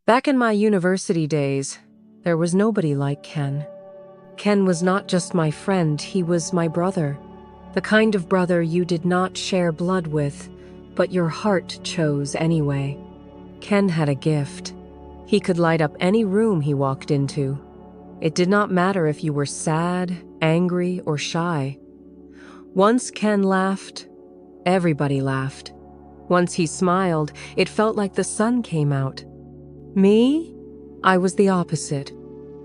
Back in my university days, there was nobody like Ken. Ken was not just my friend, he was my brother. The kind of brother you did not share blood with, but your heart chose anyway. Ken had a gift. He could light up any room he walked into. It did not matter if you were sad, angry, or shy. Once Ken laughed, everybody laughed. Once he smiled, it felt like the sun came out. Me? I was the opposite.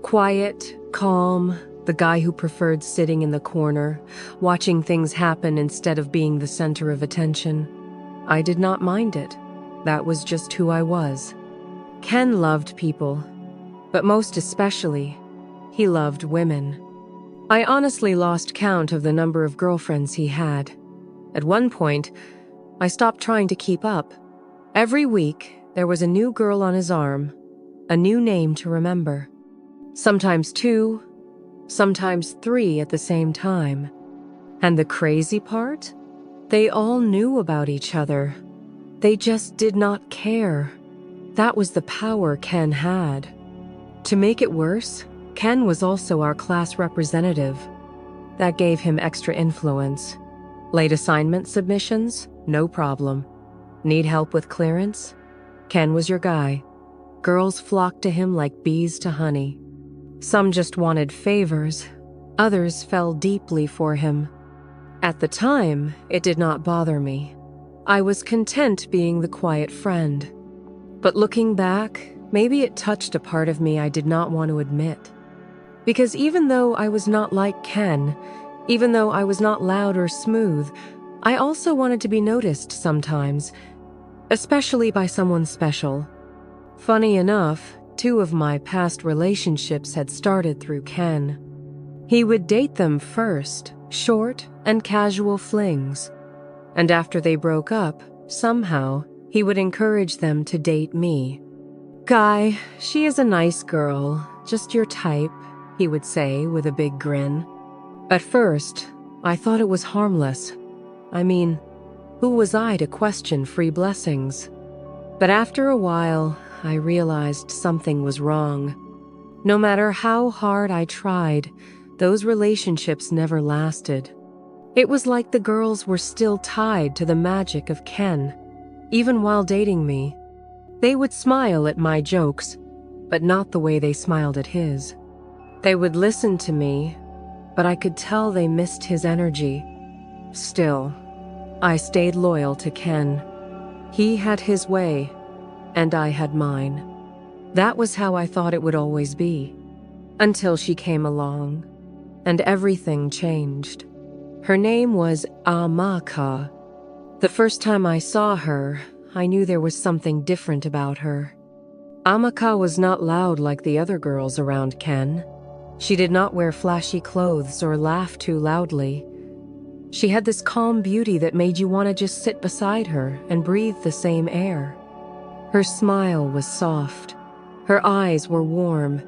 Quiet, calm, the guy who preferred sitting in the corner, watching things happen instead of being the center of attention. I did not mind it. That was just who I was. Ken loved people, but most especially, he loved women. I honestly lost count of the number of girlfriends he had. At one point, I stopped trying to keep up. Every week, there was a new girl on his arm, a new name to remember. Sometimes 2, sometimes 3 at the same time. And the crazy part? They all knew about each other. They just did not care. That was the power Ken had. To make it worse, Ken was also our class representative. That gave him extra influence. Late assignment submissions? No problem. Need help with clearance? Ken was your guy. Girls flocked to him like bees to honey. Some just wanted favors. Others fell deeply for him. At the time, it did not bother me. I was content being the quiet friend. But looking back, maybe it touched a part of me I did not want to admit. Because even though I was not like Ken, even though I was not loud or smooth, I also wanted to be noticed sometimes, especially by someone special. Funny enough, 2 of my past relationships had started through Ken. He would date them first, short and casual flings. And after they broke up, somehow, he would encourage them to date me. "Guy, she is a nice girl, just your type," he would say with a big grin. At first, I thought it was harmless. I mean, who was I to question free blessings? But after a while, I realized something was wrong. No matter how hard I tried, those relationships never lasted. It was like the girls were still tied to the magic of Ken. Even while dating me, they would smile at my jokes, but not the way they smiled at his. They would listen to me, but I could tell they missed his energy. Still, I stayed loyal to Ken. He had his way, and I had mine. That was how I thought it would always be, until she came along, and everything changed. Her name was Amaka. The first time I saw her, I knew there was something different about her. Amaka was not loud like the other girls around Ken. She did not wear flashy clothes or laugh too loudly. She had this calm beauty that made you want to just sit beside her and breathe the same air. Her smile was soft. Her eyes were warm.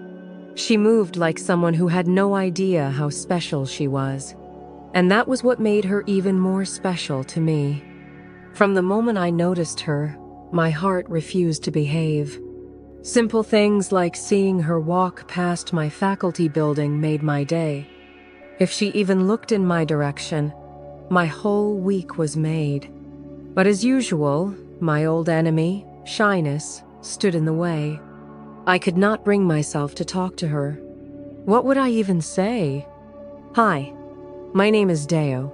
She moved like someone who had no idea how special she was. And that was what made her even more special to me. From the moment I noticed her, my heart refused to behave. Simple things like seeing her walk past my faculty building made my day. If she even looked in my direction, my whole week was made. But as usual, my old enemy, shyness, stood in the way. I could not bring myself to talk to her. What would I even say? "Hi, my name is Deo,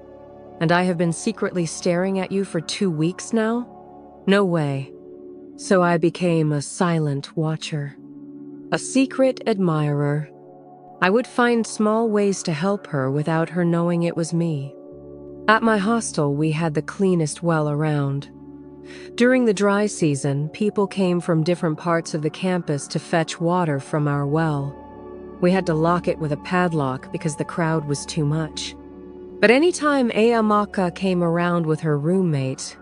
and I have been secretly staring at you for 2 weeks now?" No way. So I became a silent watcher, a secret admirer. I would find small ways to help her without her knowing it was me. At my hostel, we had the cleanest well around. During the dry season, people came from different parts of the campus to fetch water from our well. We had to lock it with a padlock because the crowd was too much. But anytime Amaka came around with her roommate,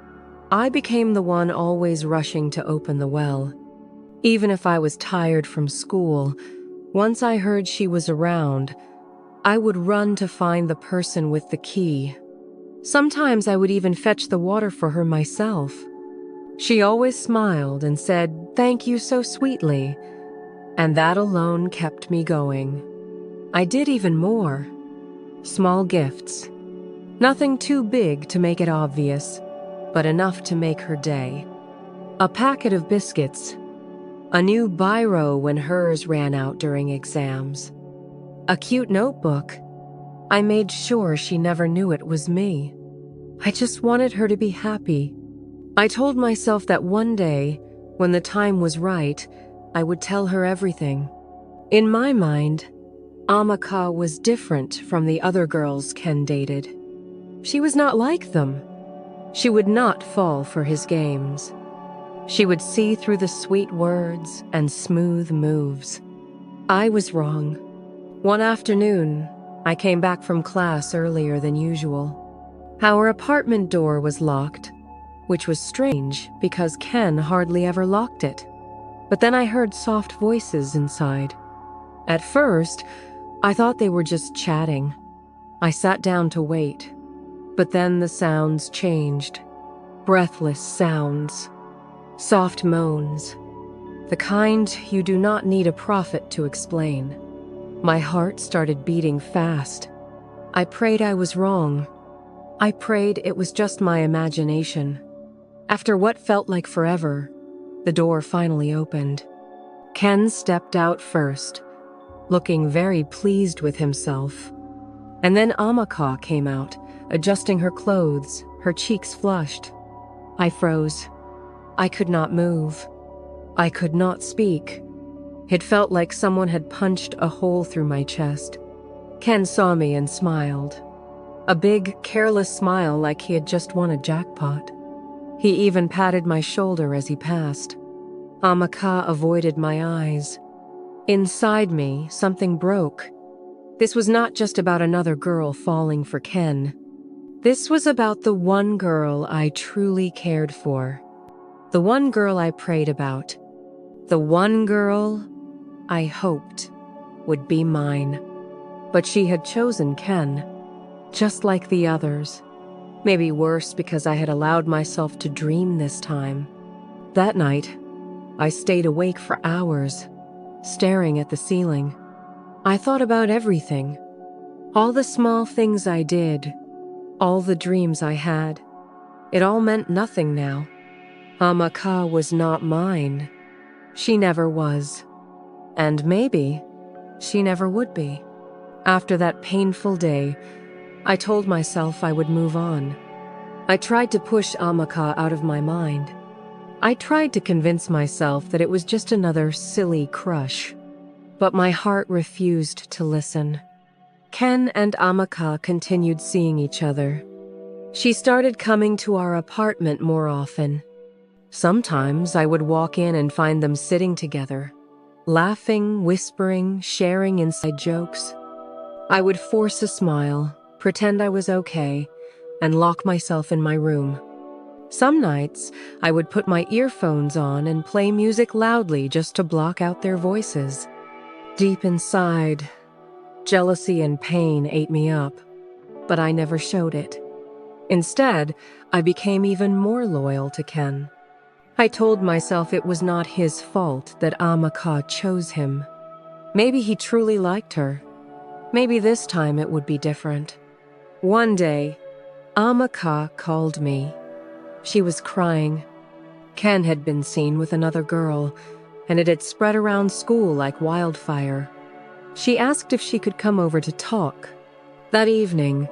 I became the one always rushing to open the well. Even if I was tired from school, once I heard she was around, I would run to find the person with the key. Sometimes I would even fetch the water for her myself. She always smiled and said, "Thank you so sweetly," and that alone kept me going. I did even more. Small gifts. Nothing too big to make it obvious, but enough to make her day. A packet of biscuits. A new biro when hers ran out during exams. A cute notebook. I made sure she never knew it was me. I just wanted her to be happy. I told myself that one day, when the time was right, I would tell her everything. In my mind, Amaka was different from the other girls Ken dated. She was not like them. She would not fall for his games. She would see through the sweet words and smooth moves. I was wrong. One afternoon, I came back from class earlier than usual. Our apartment door was locked, which was strange because Ken hardly ever locked it. But then I heard soft voices inside. At first, I thought they were just chatting. I sat down to wait. But then the sounds changed. Breathless sounds. Soft moans. The kind you do not need a prophet to explain. My heart started beating fast. I prayed I was wrong. I prayed it was just my imagination. After what felt like forever, the door finally opened. Ken stepped out first, looking very pleased with himself. And then Amaka came out, adjusting her clothes, her cheeks flushed. I froze. I could not move. I could not speak. It felt like someone had punched a hole through my chest. Ken saw me and smiled. A big, careless smile like he had just won a jackpot. He even patted my shoulder as he passed. Amaka avoided my eyes. Inside me, something broke. This was not just about another girl falling for Ken. This was about the one girl I truly cared for. The one girl I prayed about. The one girl I hoped would be mine. But she had chosen Ken, just like the others. Maybe worse because I had allowed myself to dream this time. That night, I stayed awake for hours, staring at the ceiling. I thought about everything. All the small things I did, all the dreams I had. It all meant nothing now. Amaka was not mine. She never was. And maybe she never would be. After that painful day, I told myself I would move on. I tried to push Amaka out of my mind. I tried to convince myself that it was just another silly crush. But my heart refused to listen. Ken and Amaka continued seeing each other. She started coming to our apartment more often. Sometimes I would walk in and find them sitting together, laughing, whispering, sharing inside jokes. I would force a smile, pretend I was okay, and lock myself in my room. Some nights, I would put my earphones on and play music loudly just to block out their voices. Deep inside, jealousy and pain ate me up, but I never showed it. Instead, I became even more loyal to Ken. I told myself it was not his fault that Amaka chose him. Maybe he truly liked her. Maybe this time it would be different. One day, Amaka called me. She was crying. Ken had been seen with another girl, and it had spread around school like wildfire. She asked if she could come over to talk. That evening,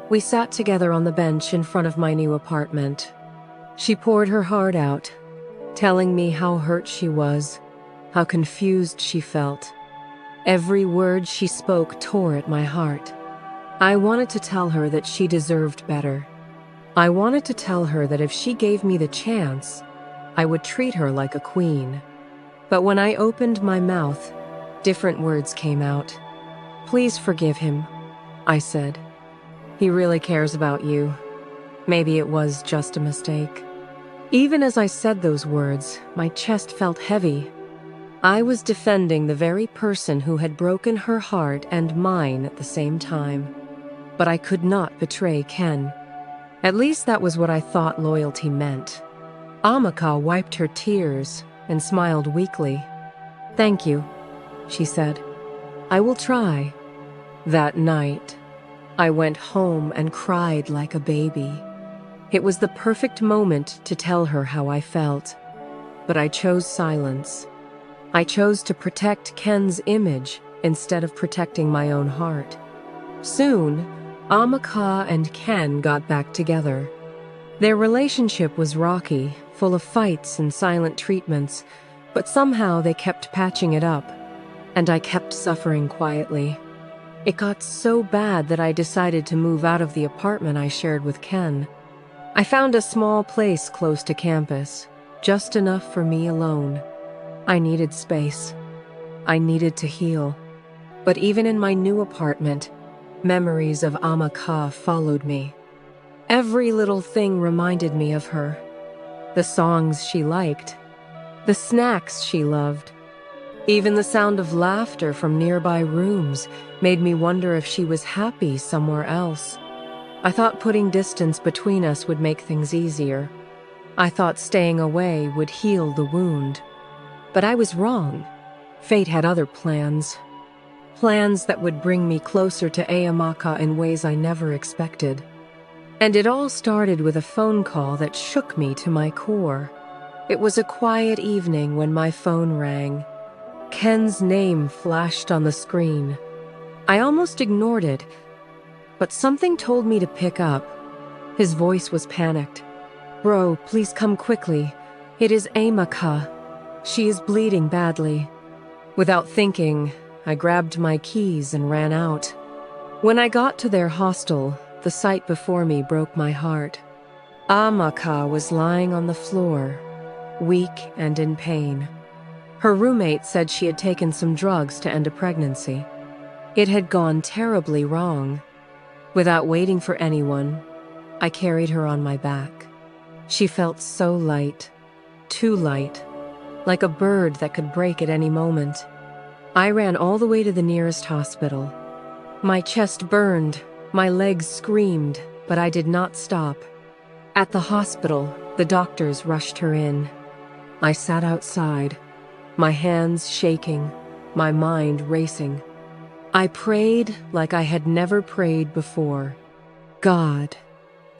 we sat together on the bench in front of my new apartment. She poured her heart out, telling me how hurt she was, how confused she felt. Every word she spoke tore at my heart. I wanted to tell her that she deserved better. I wanted to tell her that if she gave me the chance, I would treat her like a queen. But when I opened my mouth, different words came out. "Please forgive him," I said. "He really cares about you. Maybe it was just a mistake." Even as I said those words, my chest felt heavy. I was defending the very person who had broken her heart and mine at the same time. But I could not betray Ken. At least that was what I thought loyalty meant. Amaka wiped her tears and smiled weakly. "Thank you," she said. "I will try." That night, I went home and cried like a baby. It was the perfect moment to tell her how I felt, but I chose silence. I chose to protect Ken's image instead of protecting my own heart. Soon, Amaka and Ken got back together. Their relationship was rocky, full of fights and silent treatments, but somehow they kept patching it up, and I kept suffering quietly. It got so bad that I decided to move out of the apartment I shared with Ken. I found a small place close to campus, just enough for me alone. I needed space. I needed to heal. But even in my new apartment, memories of Amaka followed me. Every little thing reminded me of her. The songs she liked, the snacks she loved. Even the sound of laughter from nearby rooms made me wonder if she was happy somewhere else. I thought putting distance between us would make things easier. I thought staying away would heal the wound. But I was wrong. Fate had other plans. Plans that would bring me closer to Amaka in ways I never expected. And it all started with a phone call that shook me to my core. It was a quiet evening when my phone rang. Ken's name flashed on the screen. I almost ignored it, but something told me to pick up. His voice was panicked. "Bro, please come quickly. It is Amaka. She is bleeding badly." Without thinking, I grabbed my keys and ran out. When I got to their hostel, the sight before me broke my heart. Amaka was lying on the floor, weak and in pain. Her roommate said she had taken some drugs to end a pregnancy. It had gone terribly wrong. Without waiting for anyone, I carried her on my back. She felt so light, too light, like a bird that could break at any moment. I ran all the way to the nearest hospital. My chest burned, my legs screamed, but I did not stop. At the hospital, the doctors rushed her in. I sat outside, my hands shaking, my mind racing. I prayed like I had never prayed before. God,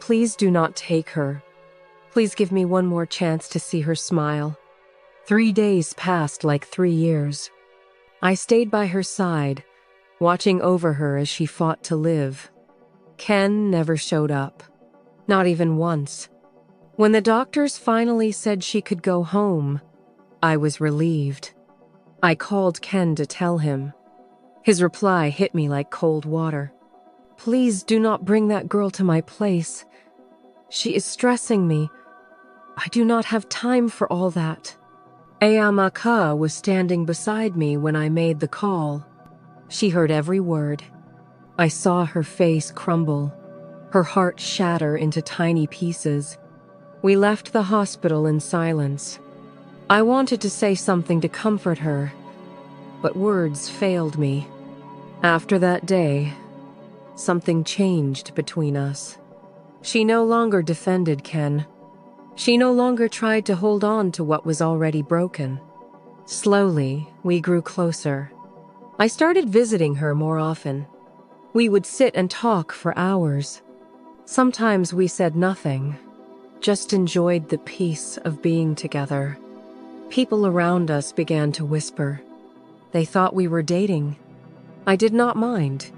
please do not take her. Please give me one more chance to see her smile. 3 days passed like 3 years. I stayed by her side, watching over her as she fought to live. Ken never showed up, not even once. When the doctors finally said she could go home, I was relieved. I called Ken to tell him. His reply hit me like cold water. "Please do not bring that girl to my place. She is stressing me. I do not have time for all that." Amaka was standing beside me when I made the call. She heard every word. I saw her face crumble, her heart shatter into tiny pieces. We left the hospital in silence. I wanted to say something to comfort her, but words failed me. After that day, something changed between us. She no longer defended Ken. She no longer tried to hold on to what was already broken. Slowly, we grew closer. I started visiting her more often. We would sit and talk for hours. Sometimes we said nothing, just enjoyed the peace of being together. People around us began to whisper. They thought we were dating. I did not mind.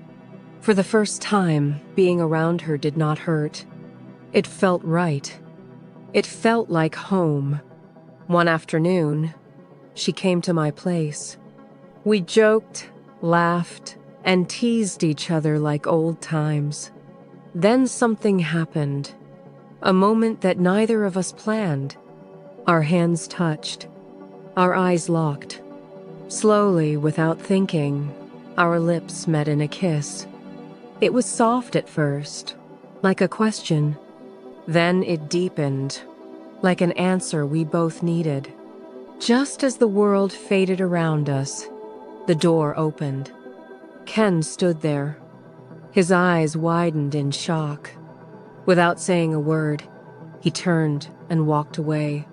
For the first time, being around her did not hurt. It felt right. It felt like home. One afternoon, she came to my place. We joked, laughed, and teased each other like old times. Then something happened. A moment that neither of us planned. Our hands touched. Our eyes locked. Slowly, without thinking, our lips met in a kiss. It was soft at first, like a question. Then it deepened, like an answer we both needed. Just as the world faded around us, the door opened. Ken stood there. His eyes widened in shock. Without saying a word, he turned and walked away.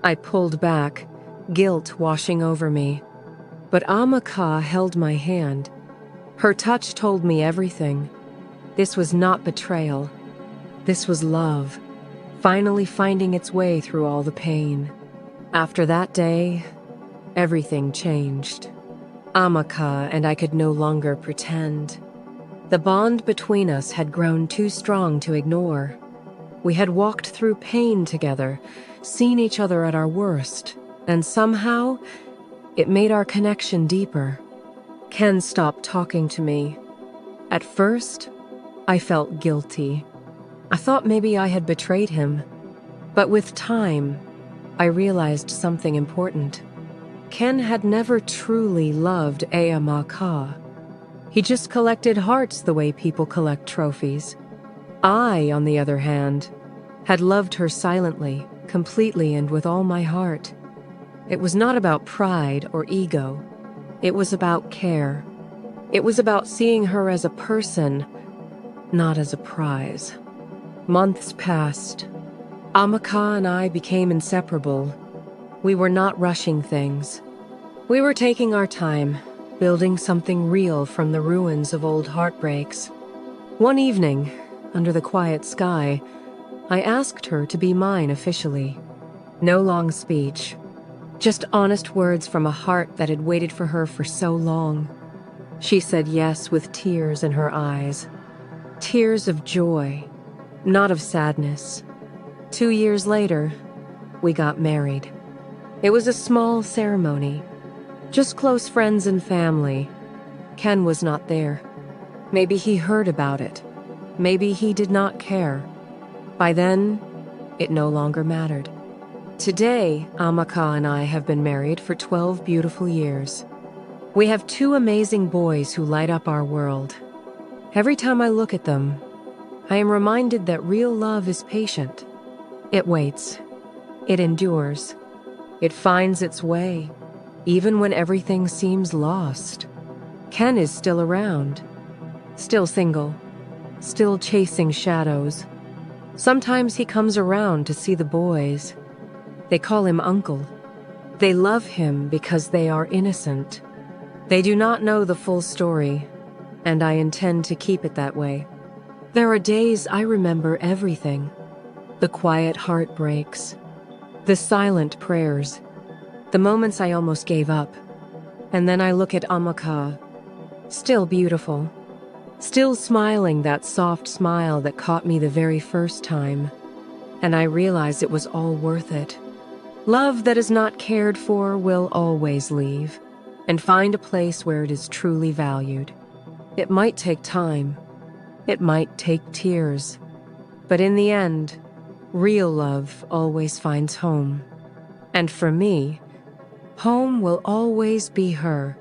I pulled back, guilt washing over me. But Amaka held my hand. Her touch told me everything. This was not betrayal. This was love, finally finding its way through all the pain. After that day, everything changed. Amaka and I could no longer pretend. The bond between us had grown too strong to ignore. We had walked through pain together, seen each other at our worst, and somehow, it made our connection deeper. Ken stopped talking to me. At first, I felt guilty. I thought maybe I had betrayed him. But with time, I realized something important. Ken had never truly loved Amaka. He just collected hearts the way people collect trophies. I, on the other hand, had loved her silently, completely, and with all my heart. It was not about pride or ego. It was about care. It was about seeing her as a person, not as a prize. Months passed. Amaka and I became inseparable. We were not rushing things. We were taking our time, building something real from the ruins of old heartbreaks. One evening, under the quiet sky, I asked her to be mine officially. No long speech, just honest words from a heart that had waited for her for so long. She said yes with tears in her eyes. Tears of joy, not of sadness. 2 years later, we got married. It was a small ceremony, just close friends and family. Ken was not there. Maybe he heard about it. Maybe he did not care. By then, it no longer mattered. Today, Amaka and I have been married for 12 beautiful years. We have 2 amazing boys who light up our world. Every time I look at them, I am reminded that real love is patient. It waits. It endures. It finds its way, even when everything seems lost. Ken is still around, still single, still chasing shadows. Sometimes he comes around to see the boys. They call him Uncle. They love him because they are innocent. They do not know the full story, and I intend to keep it that way. There are days I remember everything. The quiet heartbreaks, the silent prayers, the moments I almost gave up. And then I look at Amaka, still beautiful, still smiling that soft smile that caught me the very first time. And I realize it was all worth it. Love that is not cared for will always leave and find a place where it is truly valued. It might take time. It might take tears. But in the end, real love always finds home. And for me, home will always be her.